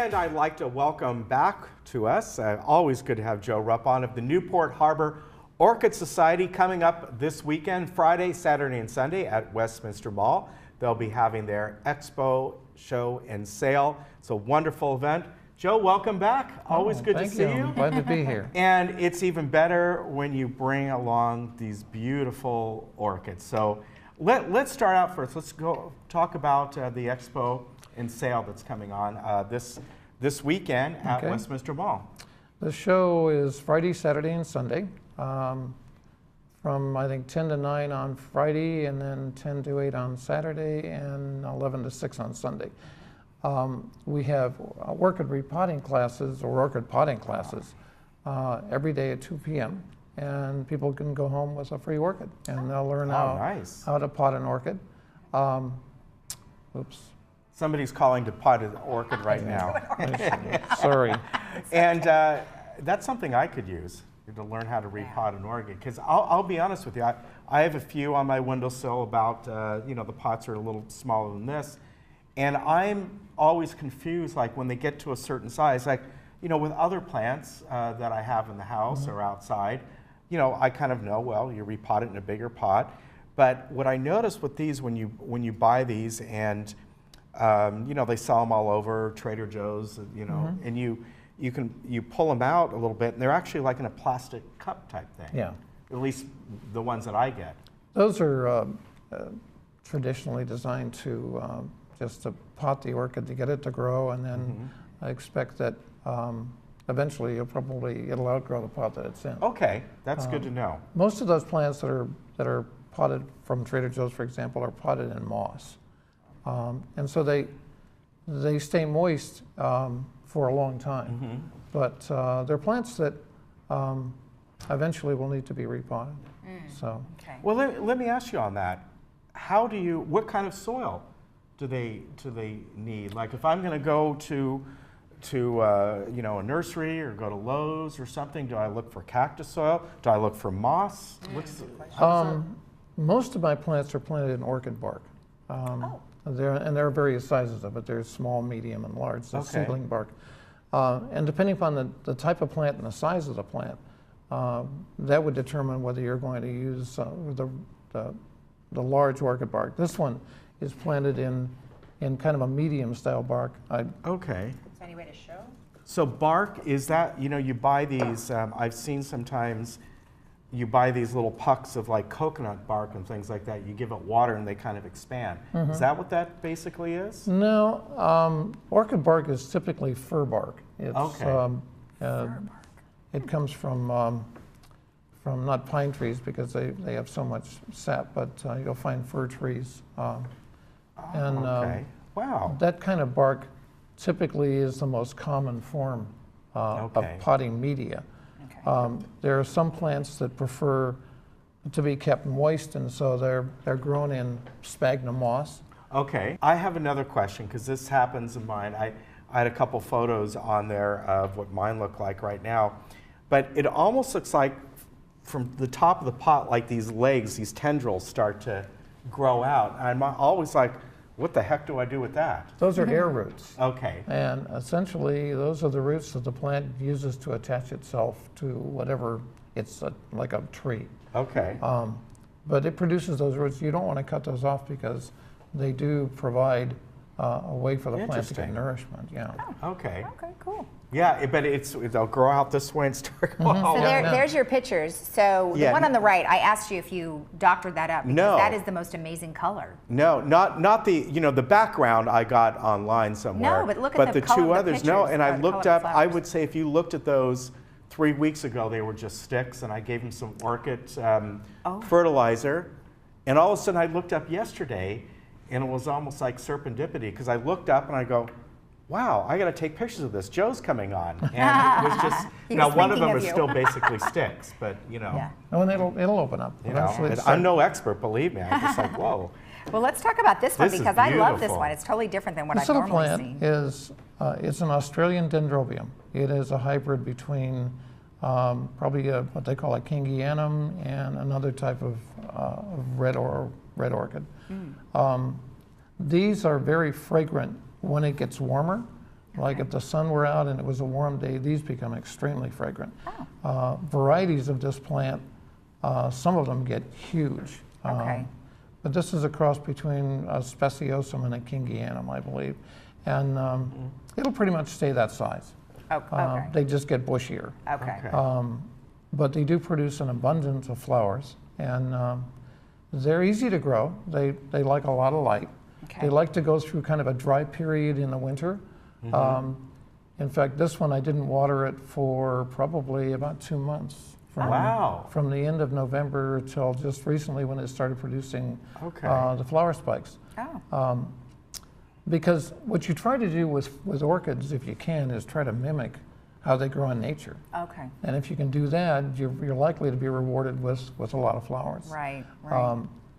And I'd like to welcome back to us, always good to have Joe Rupp on, of the Newport Harbor Orchid Society, coming up this weekend, Friday, Saturday, and Sunday at Westminster Mall. They'll be having their expo, show, and sale. It's a wonderful event. Joe, welcome back. Always good to see you. Glad to be here. And it's even better when you bring along these beautiful orchids. So let's start out first. Let's go talk about the expo and sale that's coming on this weekend at Westminster Mall. The show is Friday, Saturday, and Sunday, from I think 10 to 9 on Friday, and then 10 to 8 on Saturday, and 11 to 6 on Sunday. We have orchid repotting classes or orchid potting classes every day at 2 p.m. and people can go home with a free orchid, and they'll learn how to pot an orchid. Oops. Somebody's calling to pot an orchid right now. Sorry. And that's something I could use to learn how to repot an orchid. Because I'll be honest with you, I have a few on my windowsill about, the pots are a little smaller than this. And I'm always confused, like when they get to a certain size, like, with other plants that I have in the house or outside, I kind of know, well, you repot it in a bigger pot. But what I noticed with these, when you buy these and they sell them all over, Trader Joe's, and you pull them out a little bit, and they're actually like in a plastic cup type thing. Yeah. At least the ones that I get. Those are traditionally designed to just to pot the orchid to get it to grow, and then I expect that eventually it'll outgrow the pot that it's in. Okay, that's good to know. Most of those plants that are potted from Trader Joe's, for example, are potted in moss. And so they stay moist for a long time, but they're plants that eventually will need to be repotted. So, well, let me ask you on that. What kind of soil do they need? Like, if I'm going to go to a nursery or go to Lowe's or something, do I look for cactus soil? Do I look for moss? Most of my plants are planted in orchid bark. There are various sizes of it. There's small, medium, and large. There's seedling bark. And depending upon the type of plant and the size of the plant, that would determine whether you're going to use the large orchid bark. This one is planted in kind of a medium style bark. Okay. Is there any way to show? So bark, is that, you buy these, I've seen sometimes you buy these little pucks of like coconut bark and things like that. You give it water and they kind of expand. Is that what that basically is? No, orchid bark is typically fir bark. It's, fir bark. It comes from not pine trees because they have so much sap, but you'll find fir trees. Wow. That kind of bark typically is the most common form of potting media. There are some plants that prefer to be kept moist, and so they're grown in sphagnum moss. Okay. I have another question, because this happens in mine. I had a couple photos on there of what mine look like right now, but it almost looks like from the top of the pot, like these legs, these tendrils start to grow out. I'm always like, what the heck do I do with that? Those are air roots. Okay. And essentially, those are the roots that the plant uses to attach itself to whatever like a tree. Okay. But it produces those roots. You don't want to cut those off because they do provide a way for the plant to get nourishment. Yeah. Oh, okay. Okay, cool. Yeah, but they'll grow out this way and start going So there's your pictures. So the one on the right, I asked you if you doctored that up because that is the most amazing color. No, not the the background I got online somewhere. No, but look at the the color two of the others. pictures, No, and I looked up. I flowers. would say if you looked at those 3 weeks ago, they were just sticks, and I gave them some orchid fertilizer, and all of a sudden I looked up yesterday, and it was almost like serendipity because I looked up and I go, wow, I got to take pictures of this. Joe's coming on, and it was just one of them is still basically sticks, but Oh, and it'll open up. I'm no expert, believe me. I'm just like, whoa. Well, let's talk about this one because I love this one. It's totally different than what I've normally seen. This little plant it's an Australian Dendrobium. It is a hybrid between probably what they call a Kingianum and another type of red orchid. These are very fragrant when it gets warmer. Like if the sun were out and it was a warm day, these become extremely fragrant. Varieties of this plant, some of them get huge. Okay. But this is a cross between a speciosum and a kingianum, I believe. And it'll pretty much stay that size. Okay. They just get bushier. Okay. But they do produce an abundance of flowers. And they're easy to grow. They like a lot of light. Okay. They like to go through kind of a dry period in the winter. In fact, this one I didn't water it for probably about 2 months. From the end of November till just recently when it started producing the flower spikes. Because what you try to do with orchids, if you can, is try to mimic how they grow in nature. Okay. And if you can do that, you're likely to be rewarded with a lot of flowers. Right.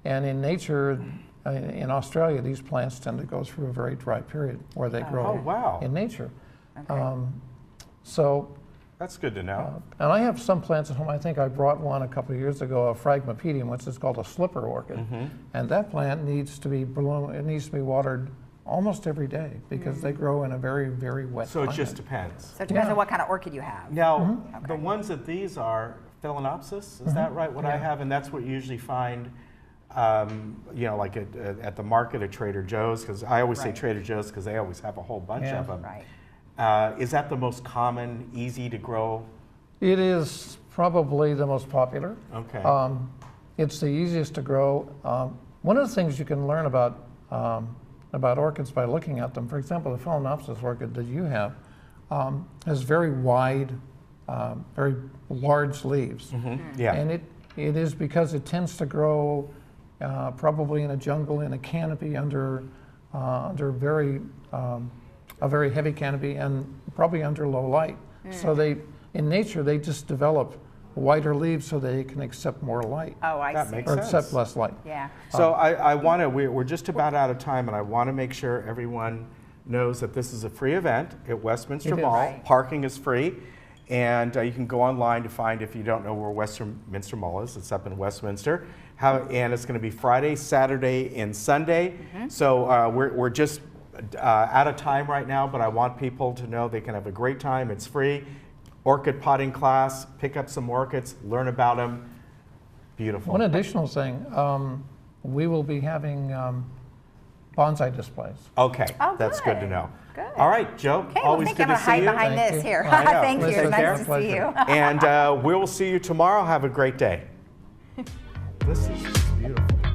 And in nature, in Australia, these plants tend to go through a very dry period where they grow in nature. So that's good to know. And I have some plants at home. I think I brought one a couple of years ago, a phragmipedium, which is called a slipper orchid. And that plant needs to be it needs to be watered almost every day because they grow in a very, very wet climate. It just depends. So it depends on what kind of orchid you have. Now, the ones that these are Phalaenopsis, is that right? What I have, and that's what you usually find, you know, like at the market at Trader Joe's, because I always say Trader Joe's because they always have a whole bunch of them. Is that the most common, easy to grow? It is probably the most popular. Okay. It's the easiest to grow. One of the things you can learn about orchids by looking at them, for example, the Phalaenopsis orchid that you have has very wide, very large leaves. And it is because it tends to grow probably in a jungle, in a canopy under a very heavy canopy and probably under low light. So in nature, they just develop wider leaves so they can accept more light. That makes or sense. accept less light. So we're just about out of time, and I want to make sure everyone knows that this is a free event at Westminster Mall. Parking is free, and you can go online to find, if you don't know where Westminster Mall is, it's up in Westminster. And it's going to be Friday, Saturday, and Sunday. So we're just out of time right now, but I want people to know they can have a great time. It's free. Orchid potting class, pick up some orchids, learn about them. Beautiful. One additional thing, we will be having bonsai displays. Okay, that's good to know. Good. All right, Joe, always good to see you. I'm gonna hide behind this here. Thank you. It's nice to see you. And we'll see you tomorrow. Have a great day. This is beautiful.